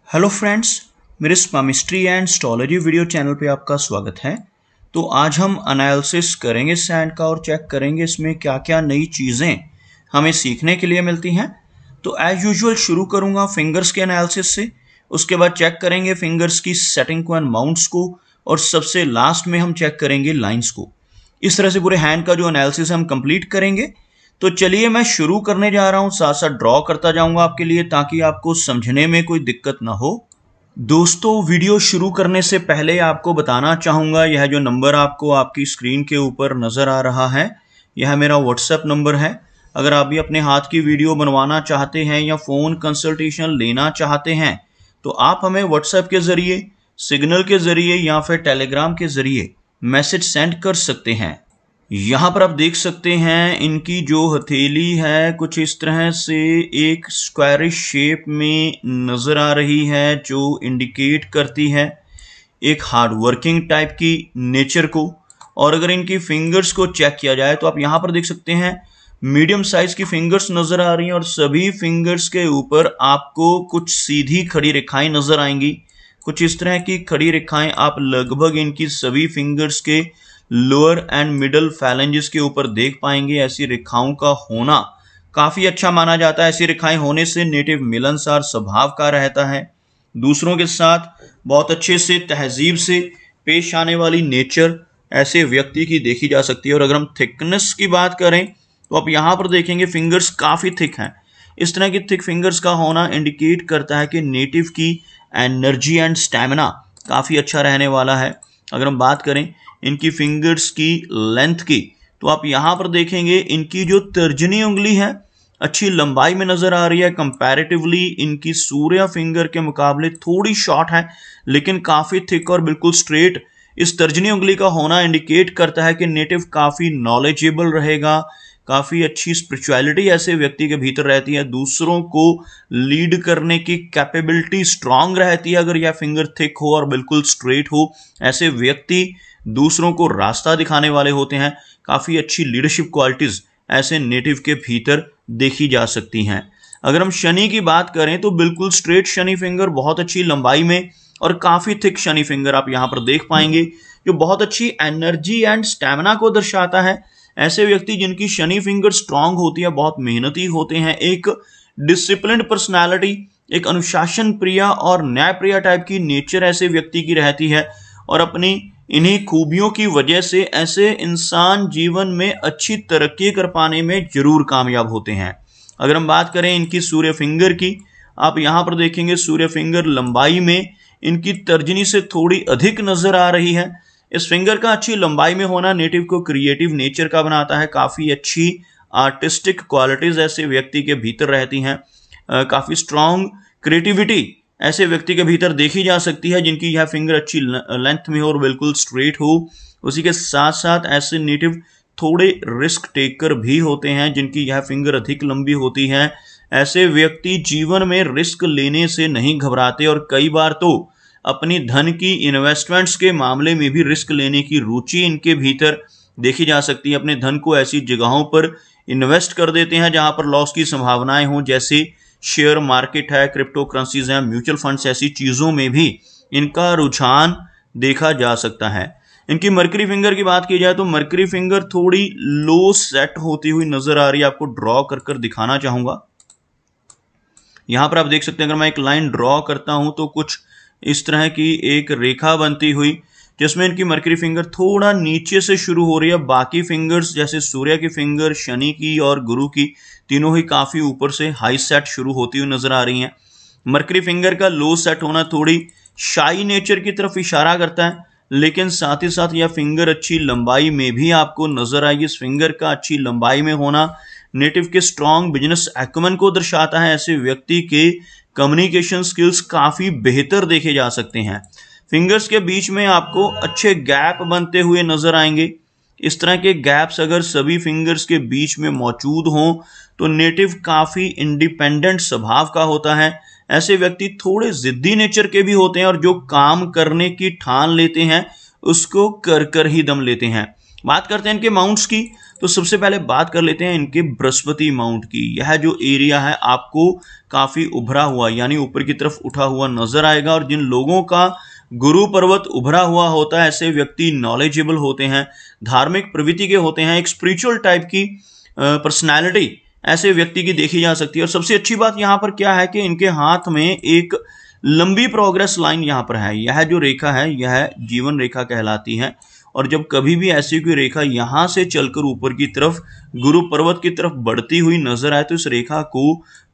Hello friends, मेरे स्पामिस्ट्री and astrology video channel पे आपका स्वागत है। तो आज हम एनालिसिस करेंगे सैंड का और चेक करेंगे इसमें क्या क्या नई चीज़ें हमें सीखने के लिए मिलती हैं। तो एज यूजुअल शुरू करूंगा फिंगर्स के एनालिसिस से, उसके बाद चेक करेंगे फिंगर्स की सेटिंग को एंड माउंट्स को, और सबसे लास्ट में हम चेक करेंगे लाइन्स को। इस तरह से पूरे हैंड का जो एनालिसिस हम कंप्लीट करेंगे। तो चलिए मैं शुरू करने जा रहा हूं, साथ साथ ड्रॉ करता जाऊंगा आपके लिए ताकि आपको समझने में कोई दिक्कत ना हो। दोस्तों, वीडियो शुरू करने से पहले आपको बताना चाहूंगा, यह जो नंबर आपको आपकी स्क्रीन के ऊपर नजर आ रहा है, यह मेरा व्हाट्सएप नंबर है। अगर आप भी अपने हाथ की वीडियो बनवाना चाहते हैं या फ़ोन कंसल्टेशन लेना चाहते हैं तो आप हमें व्हाट्सएप के ज़रिए, सिग्नल के ज़रिए या फिर टेलीग्राम के ज़रिए मैसेज सेंड कर सकते हैं। यहाँ पर आप देख सकते हैं इनकी जो हथेली है कुछ इस तरह से एक स्क्वायरिश शेप में नज़र आ रही है, जो इंडिकेट करती है एक हार्ड वर्किंग टाइप की नेचर को। और अगर इनकी फिंगर्स को चेक किया जाए तो आप यहाँ पर देख सकते हैं मीडियम साइज की फिंगर्स नज़र आ रही हैं और सभी फिंगर्स के ऊपर आपको कुछ सीधी खड़ी रेखाएं नज़र आएंगी। कुछ इस तरह की खड़ी रेखाएं आप लगभग इनकी सभी फिंगर्स के लोअर एंड मिडल फैलेंजेस के ऊपर देख पाएंगे। ऐसी रेखाओं का होना काफी अच्छा माना जाता है। ऐसी रेखाएं होने से नेटिव मिलनसार स्वभाव का रहता है, दूसरों के साथ बहुत अच्छे से तहजीब से पेश आने वाली नेचर ऐसे व्यक्ति की देखी जा सकती है। और अगर हम थिकनेस की बात करें तो आप यहाँ पर देखेंगे फिंगर्स काफी थिक हैं। इस तरह की थिक फिंगर्स का होना इंडिकेट करता है कि नेटिव की एनर्जी एंड स्टैमिना काफी अच्छा रहने वाला है। अगर हम बात करें इनकी फिंगर्स की लेंथ की तो आप यहाँ पर देखेंगे इनकी जो तर्जनी उंगली है अच्छी लंबाई में नजर आ रही है। कंपैरेटिवली इनकी सूर्या फिंगर के मुकाबले थोड़ी शॉर्ट है लेकिन काफी थिक और बिल्कुल स्ट्रेट। इस तर्जनी उंगली का होना इंडिकेट करता है कि नेटिव काफी नॉलेजेबल रहेगा, काफी अच्छी स्पिरिचुअलिटी ऐसे व्यक्ति के भीतर रहती है, दूसरों को लीड करने की कैपेबिलिटी स्ट्रांग रहती है। अगर यह फिंगर थिक हो और बिल्कुल स्ट्रेट हो, ऐसे व्यक्ति दूसरों को रास्ता दिखाने वाले होते हैं। काफी अच्छी लीडरशिप क्वालिटीज ऐसे नेटिव के भीतर देखी जा सकती हैं। अगर हम शनि की बात करें तो बिल्कुल स्ट्रेट शनि फिंगर, बहुत अच्छी लंबाई में और काफी थिक शनि फिंगर आप यहां पर देख पाएंगे, जो बहुत अच्छी एनर्जी एंड स्टैमिना को दर्शाता है। ऐसे व्यक्ति जिनकी शनि फिंगर स्ट्रांग होती है बहुत मेहनती होते हैं, एक डिसिप्लिन्ड पर्सनैलिटी, एक अनुशासन प्रिय और न्याय प्रिय टाइप की नेचर ऐसे व्यक्ति की रहती है। और अपनी इन्हीं खूबियों की वजह से ऐसे इंसान जीवन में अच्छी तरक्की कर पाने में जरूर कामयाब होते हैं। अगर हम बात करें इनकी सूर्य फिंगर की, आप यहाँ पर देखेंगे सूर्य फिंगर लंबाई में इनकी तर्जनी से थोड़ी अधिक नजर आ रही है। इस फिंगर का अच्छी लंबाई में होना नेटिव को क्रिएटिव नेचर का बनाता है। काफी अच्छी आर्टिस्टिक क्वालिटीज ऐसे व्यक्ति के भीतर रहती हैं। काफी स्ट्रांग क्रिएटिविटी ऐसे व्यक्ति के भीतर देखी जा सकती है जिनकी यह फिंगर अच्छी लेंथ में हो और बिल्कुल स्ट्रेट हो। उसी के साथ साथ ऐसे नेटिव थोड़े रिस्क टेकर भी होते हैं जिनकी यह फिंगर अधिक लंबी होती है। ऐसे व्यक्ति जीवन में रिस्क लेने से नहीं घबराते और कई बार तो अपनी धन की इन्वेस्टमेंट्स के मामले में भी रिस्क लेने की रुचि इनके भीतर देखी जा सकती है। अपने धन को ऐसी जगहों पर इन्वेस्ट कर देते हैं जहां पर लॉस की संभावनाएं हों, जैसे शेयर मार्केट है, क्रिप्टो करेंसीज है, म्यूचुअल फंड्स, ऐसी चीजों में भी इनका रुझान देखा जा सकता है। इनकी मरकरी फिंगर की बात की जाए तो मरकरी फिंगर थोड़ी लो सेट होती हुई नजर आ रही है। आपको ड्रॉ कर दिखाना चाहूंगा। यहां पर आप देख सकते हैं अगर मैं एक लाइन ड्रॉ करता हूं तो कुछ इस तरह की एक रेखा बनती हुई, जिसमें इनकी मरकरी फिंगर थोड़ा नीचे से शुरू हो रही है। बाकी फिंगर्स जैसे सूर्य की फिंगर, शनि की और गुरु की, तीनों ही काफी ऊपर से हाई सेट शुरू होती हुई नजर आ रही हैं। मरकरी फिंगर का लो सेट होना थोड़ी शाई नेचर की तरफ इशारा करता है, लेकिन साथ ही साथ यह फिंगर अच्छी लंबाई में भी आपको नजर आएगी। इस फिंगर का अच्छी लंबाई में होना नेटिव के स्ट्रॉन्ग बिजनेस एक्युमेन को दर्शाता है। ऐसे व्यक्ति के कम्युनिकेशन स्किल्स काफी बेहतर देखे जा सकते हैं। फिंगर्स के बीच में आपको अच्छे गैप बनते हुए नजर आएंगे। इस तरह के गैप्स अगर सभी फिंगर्स के बीच में मौजूद हों तो नेटिव काफी इंडिपेंडेंट स्वभाव का होता है। ऐसे व्यक्ति थोड़े जिद्दी नेचर के भी होते हैं और जो काम करने की ठान लेते हैं उसको कर ही दम लेते हैं। बात करते हैं इनके माउंट्स की, तो सबसे पहले बात कर लेते हैं इनके बृहस्पति माउंट की। यह जो एरिया है आपको काफी उभरा हुआ यानी ऊपर की तरफ उठा हुआ नजर आएगा, और जिन लोगों का गुरु पर्वत उभरा हुआ होता है ऐसे व्यक्ति नॉलेजेबल होते हैं, धार्मिक प्रवृत्ति के होते हैं, एक स्पिरिचुअल टाइप की पर्सनैलिटी ऐसे व्यक्ति की देखी जा सकती है। और सबसे अच्छी बात यहाँ पर क्या है कि इनके हाथ में एक लंबी प्रोग्रेस लाइन यहाँ पर है। यह जो रेखा है यह जीवन रेखा कहलाती है, और जब कभी भी ऐसी कोई रेखा यहाँ से चलकर ऊपर की तरफ गुरु पर्वत की तरफ बढ़ती हुई नजर आए तो इस रेखा को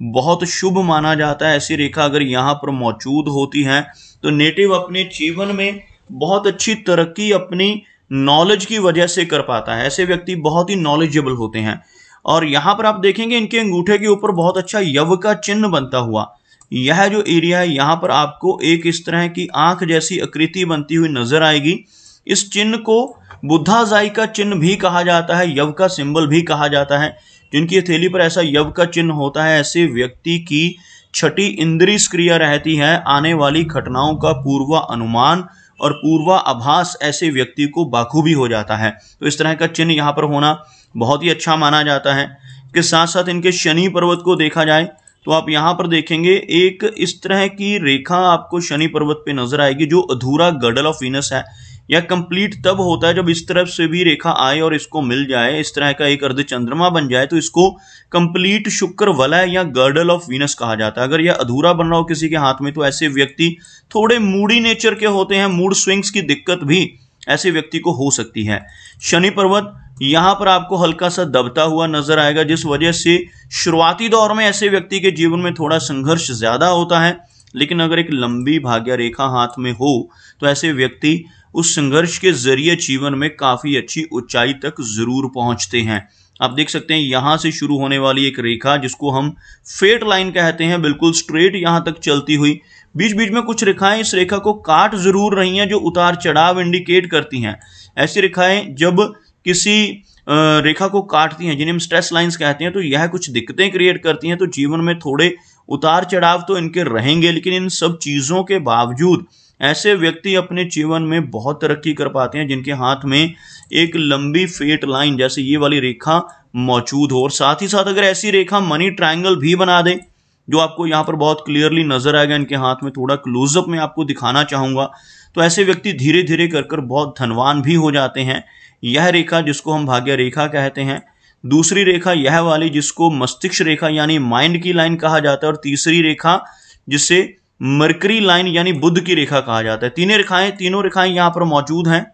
बहुत शुभ माना जाता है। ऐसी रेखा अगर यहाँ पर मौजूद होती है तो नेटिव अपने जीवन में बहुत अच्छी तरक्की अपनी नॉलेज की वजह से कर पाता है। ऐसे व्यक्ति बहुत ही नॉलेजेबल होते हैं। और यहाँ पर आप देखेंगे इनके अंगूठे के ऊपर बहुत अच्छा यव का चिन्ह बनता हुआ। यह जो एरिया है यहाँ पर आपको एक इस तरह की आंख जैसी आकृति बनती हुई नजर आएगी। इस चिन्ह को बुद्धाजाई का चिन्ह भी कहा जाता है, यव का सिंबल भी कहा जाता है। जिनकी हथेली पर ऐसा यव का चिन्ह होता है ऐसे व्यक्ति की छठी इंद्रिय सक्रिय रहती है, आने वाली घटनाओं का पूर्व अनुमान और पूर्वाभास ऐसे व्यक्ति को बाखूबी हो जाता है। तो इस तरह का चिन्ह यहाँ पर होना बहुत ही अच्छा माना जाता है। इसके साथ साथ इनके शनि पर्वत को देखा जाए तो आप यहाँ पर देखेंगे एक इस तरह की रेखा आपको शनि पर्वत पे नजर आएगी जो अधूरा गर्डल ऑफ वीनस है। यह कंप्लीट तब होता है जब इस तरफ से भी रेखा आए और इसको मिल जाए, इस तरह का एक अर्ध चंद्रमा बन जाए तो इसको कंप्लीट शुक्र वलय या गर्डल ऑफ वीनस कहा जाता है। अगर यह अधूरा बन रहा हो किसी के हाथ में तो ऐसे व्यक्ति थोड़े मूडी नेचर के होते हैं, मूड स्विंग्स की दिक्कत भी ऐसे व्यक्ति को हो सकती है। शनि पर्वत यहाँ पर आपको हल्का सा दबता हुआ नजर आएगा, जिस वजह से शुरुआती दौर में ऐसे व्यक्ति के जीवन में थोड़ा संघर्ष ज्यादा होता है। लेकिन अगर एक लंबी भाग्य रेखा हाथ में हो तो ऐसे व्यक्ति उस संघर्ष के जरिए जीवन में काफी अच्छी ऊंचाई तक जरूर पहुंचते हैं। आप देख सकते हैं यहां से शुरू होने वाली एक रेखा जिसको हम फेट लाइन कहते हैं, बिल्कुल स्ट्रेट यहां तक चलती हुई, बीच बीच में कुछ रेखाएं इस रेखा को काट जरूर रही हैं जो उतार चढ़ाव इंडिकेट करती हैं। ऐसी रेखाएं जब किसी रेखा को काटती हैं जिन्हें हम स्ट्रेस लाइंस कहते हैं तो यह कुछ दिक्कतें क्रिएट करती हैं। तो जीवन में थोड़े उतार चढ़ाव तो इनके रहेंगे, लेकिन इन सब चीजों के बावजूद ऐसे व्यक्ति अपने जीवन में बहुत तरक्की कर पाते हैं जिनके हाथ में एक लंबी फेट लाइन जैसे ये वाली रेखा मौजूद हो। और साथ ही साथ अगर ऐसी रेखा मनी ट्रायंगल भी बना दे जो आपको यहाँ पर बहुत क्लियरली नजर आएगा, इनके हाथ में थोड़ा क्लोजअप में आपको दिखाना चाहूंगा, तो ऐसे व्यक्ति धीरे धीरे कर बहुत धनवान भी हो जाते हैं। यह रेखा जिसको हम भाग्य रेखा कहते हैं, दूसरी रेखा यह वाली जिसको मस्तिष्क रेखा यानी माइंड की लाइन कहा जाता है, और तीसरी रेखा जिसे मरकरी लाइन यानी बुध की रेखा कहा जाता है। तीनों रेखाएं यहाँ पर मौजूद हैं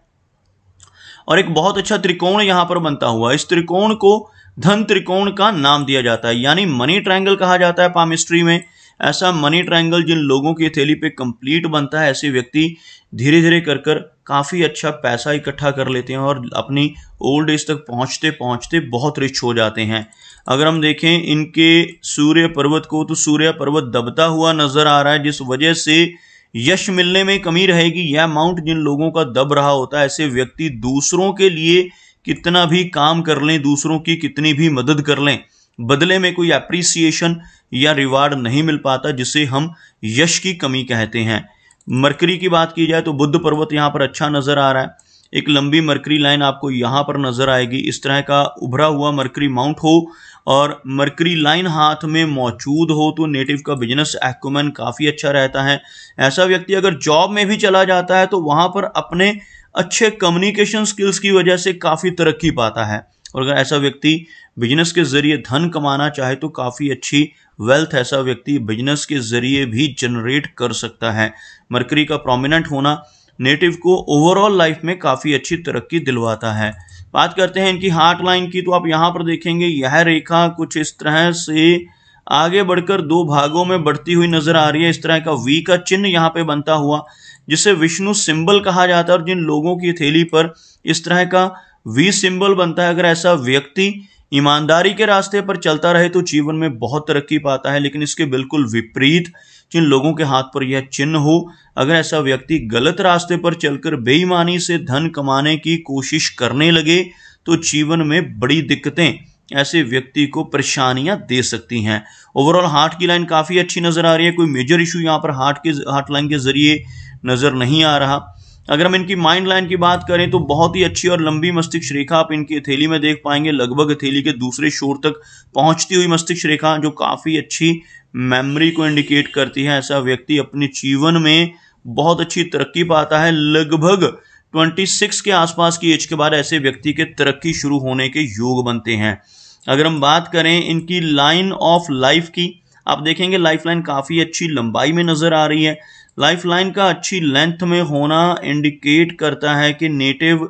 और एक बहुत अच्छा त्रिकोण यहाँ पर बनता हुआ। इस त्रिकोण को धन त्रिकोण का नाम दिया जाता है यानी मनी ट्रायंगल कहा जाता है पामिस्ट्री में। ऐसा मनी ट्रायंगल जिन लोगों की हथेली पे कंप्लीट बनता है ऐसे व्यक्ति धीरे धीरे कर काफी अच्छा पैसा इकट्ठा कर लेते हैं और अपनी ओल्ड एज तक पहुंचते पहुंचते बहुत रिच हो जाते हैं। अगर हम देखें इनके सूर्य पर्वत को तो सूर्य पर्वत दबता हुआ नजर आ रहा है, जिस वजह से यश मिलने में कमी रहेगी। यह माउंट जिन लोगों का दब रहा होता है ऐसे व्यक्ति दूसरों के लिए कितना भी काम कर लें, दूसरों की कितनी भी मदद कर लें, बदले में कोई एप्रिसिएशन या रिवार्ड नहीं मिल पाता, जिसे हम यश की कमी कहते हैं। मरकरी की बात की जाए तो बुध पर्वत यहाँ पर अच्छा नजर आ रहा है। एक लंबी मरकरी लाइन आपको यहाँ पर नजर आएगी। इस तरह का उभरा हुआ मरकरी माउंट हो और मरकरी लाइन हाथ में मौजूद हो तो नेटिव का बिजनेस एक्यूमेन काफी अच्छा रहता है। ऐसा व्यक्ति अगर जॉब में भी चला जाता है तो वहां पर अपने अच्छे कम्युनिकेशन स्किल्स की वजह से काफी तरक्की पाता है। और अगर ऐसा व्यक्ति बिजनेस के जरिए धन कमाना चाहे तो काफी अच्छी वेल्थ ऐसा व्यक्ति बिजनेस के जरिए भी जनरेट कर सकता है। मरकरी का प्रोमिनेंट होना नेटिव को ओवरऑल लाइफ में काफी अच्छी तरक्की दिलवाता है। बात करते हैं इनकी हार्ट लाइन की, तो आप यहाँ पर देखेंगे यह रेखा कुछ इस तरह से आगे बढ़कर दो भागों में बढ़ती हुई नजर आ रही है। इस तरह का वी का चिन्ह यहाँ पे बनता हुआ जिसे विष्णु सिंबल कहा जाता है। और जिन लोगों की हथेली पर इस तरह का वी सिंबल बनता है, अगर ऐसा व्यक्ति ईमानदारी के रास्ते पर चलता रहे तो जीवन में बहुत तरक्की पाता है। लेकिन इसके बिल्कुल विपरीत जिन लोगों के हाथ पर यह चिन्ह हो, अगर ऐसा व्यक्ति गलत रास्ते पर चलकर बेईमानी से धन कमाने की कोशिश करने लगे तो जीवन में बड़ी दिक्कतें ऐसे व्यक्ति को परेशानियां दे सकती हैं। ओवरऑल हार्ट की लाइन काफी अच्छी नजर आ रही है, कोई मेजर इशू यहाँ पर हार्ट लाइन के जरिए नजर नहीं आ रहा। अगर हम इनकी माइंड लाइन की बात करें तो बहुत ही अच्छी और लंबी मस्तिष्क रेखा आप इनकी हथेली में देख पाएंगे, लगभग हथेली के दूसरे छोर तक पहुंचती हुई मस्तिष्क रेखा, जो काफी अच्छी मेमोरी को इंडिकेट करती है। ऐसा व्यक्ति अपने जीवन में बहुत अच्छी तरक्की पाता है। लगभग 26 के आसपास की एज के बाद ऐसे व्यक्ति के तरक्की शुरू होने के योग बनते हैं। अगर हम बात करें इनकी लाइन ऑफ लाइफ की, आप देखेंगे लाइफ लाइन काफी अच्छी लंबाई में नजर आ रही है। लाइफ लाइन का अच्छी लेंथ में होना इंडिकेट करता है कि नेटिव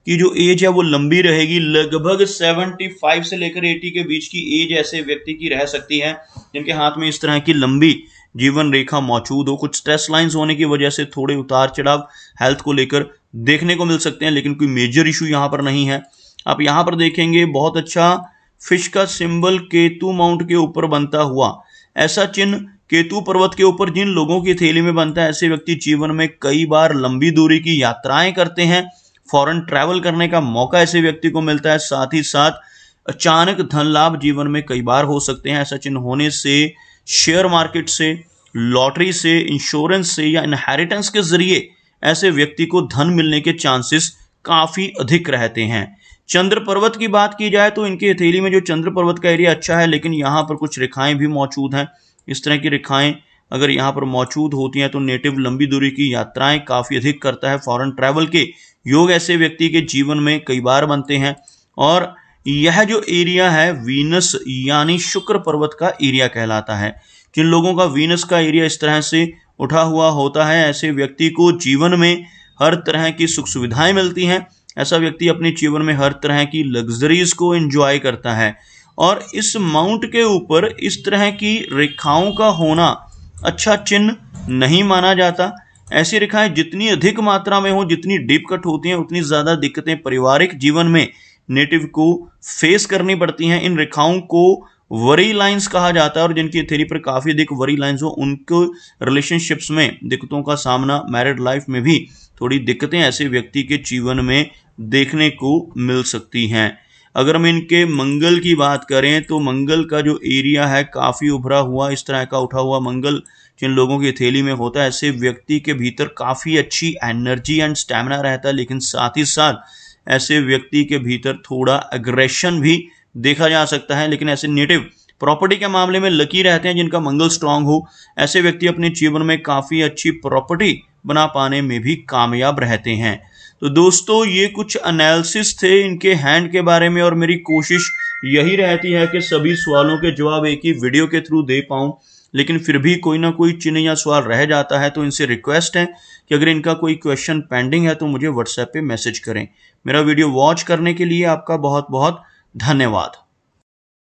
की जो एज है वो लंबी रहेगी। लगभग 75 से लेकर 80 के बीच की एज ऐसे व्यक्ति की रह सकती है जिनके हाथ में इस तरह की लंबी जीवन रेखा मौजूद हो। कुछ स्ट्रेस लाइंस होने की वजह से थोड़े उतार चढ़ाव हेल्थ को लेकर देखने को मिल सकते हैं, लेकिन कोई मेजर इशू यहाँ पर नहीं है। आप यहाँ पर देखेंगे बहुत अच्छा फिश का सिंबल केतु माउंट के ऊपर बनता हुआ, ऐसा चिन्ह केतु पर्वत के ऊपर जिन लोगों की थैली में बनता है, ऐसे व्यक्ति जीवन में कई बार लंबी दूरी की यात्राएं करते हैं। फॉरेन ट्रैवल करने का मौका ऐसे व्यक्ति को मिलता है। साथ ही साथ अचानक धन लाभ जीवन में कई बार हो सकते हैं। ऐसा चिन्ह होने से शेयर मार्केट से, लॉटरी से, इंश्योरेंस से या इनहेरिटेंस के जरिए ऐसे व्यक्ति को धन मिलने के चांसेस काफी अधिक रहते हैं। चंद्र पर्वत की बात की जाए तो इनकी हथेली में जो चंद्र पर्वत का एरिया अच्छा है, लेकिन यहाँ पर कुछ रेखाएं भी मौजूद हैं। इस तरह की रेखाएं अगर यहाँ पर मौजूद होती हैं तो नेटिव लंबी दूरी की यात्राएं काफी अधिक करता है। फॉरेन ट्रैवल के योग ऐसे व्यक्ति के जीवन में कई बार बनते हैं। और यह जो एरिया है वीनस यानी शुक्र पर्वत का एरिया कहलाता है। जिन लोगों का वीनस का एरिया इस तरह से उठा हुआ होता है, ऐसे व्यक्ति को जीवन में हर तरह की सुख सुविधाएं मिलती हैं। ऐसा व्यक्ति अपने जीवन में हर तरह की लग्जरीज को एंजॉय करता है। और इस माउंट के ऊपर इस तरह की रेखाओं का होना अच्छा चिन्ह नहीं माना जाता। ऐसी रेखाएं जितनी अधिक मात्रा में हो, जितनी डीप कट होती हैं, उतनी ज्यादा दिक्कतें पारिवारिक जीवन में नेटिव को फेस करनी पड़ती हैं। इन रेखाओं को वरी लाइंस कहा जाता है और जिनकी थ्योरी पर काफी अधिक वरी लाइंस हो, उनको रिलेशनशिप्स में दिक्कतों का सामना, मैरिड लाइफ में भी थोड़ी दिक्कतें ऐसे व्यक्ति के जीवन में देखने को मिल सकती हैं। अगर हम इनके मंगल की बात करें तो मंगल का जो एरिया है काफी उभरा हुआ, इस तरह का उठा हुआ मंगल जिन लोगों की थैली में होता है, ऐसे व्यक्ति के भीतर काफी अच्छी एनर्जी एंड स्टैमिना रहता है, लेकिन साथ ही साथ ऐसे व्यक्ति के भीतर थोड़ा एग्रेशन भी देखा जा सकता है। लेकिन ऐसे नेटिव प्रॉपर्टी के मामले में लकी रहते हैं जिनका मंगल स्ट्रांग हो। ऐसे व्यक्ति अपने जीवन में काफी अच्छी प्रॉपर्टी बना पाने में भी कामयाब रहते हैं। तो दोस्तों ये कुछ एनालिसिस थे इनके हैंड के बारे में, और मेरी कोशिश यही रहती है कि सभी सवालों के जवाब एक ही वीडियो के थ्रू दे पाऊं, लेकिन फिर भी कोई ना कोई चिन्ह या सवाल रह जाता है। तो इनसे रिक्वेस्ट है कि अगर इनका कोई क्वेश्चन पेंडिंग है तो मुझे व्हाट्सएप पे मैसेज करें। मेरा वीडियो वॉच करने के लिए आपका बहुत बहुत धन्यवाद।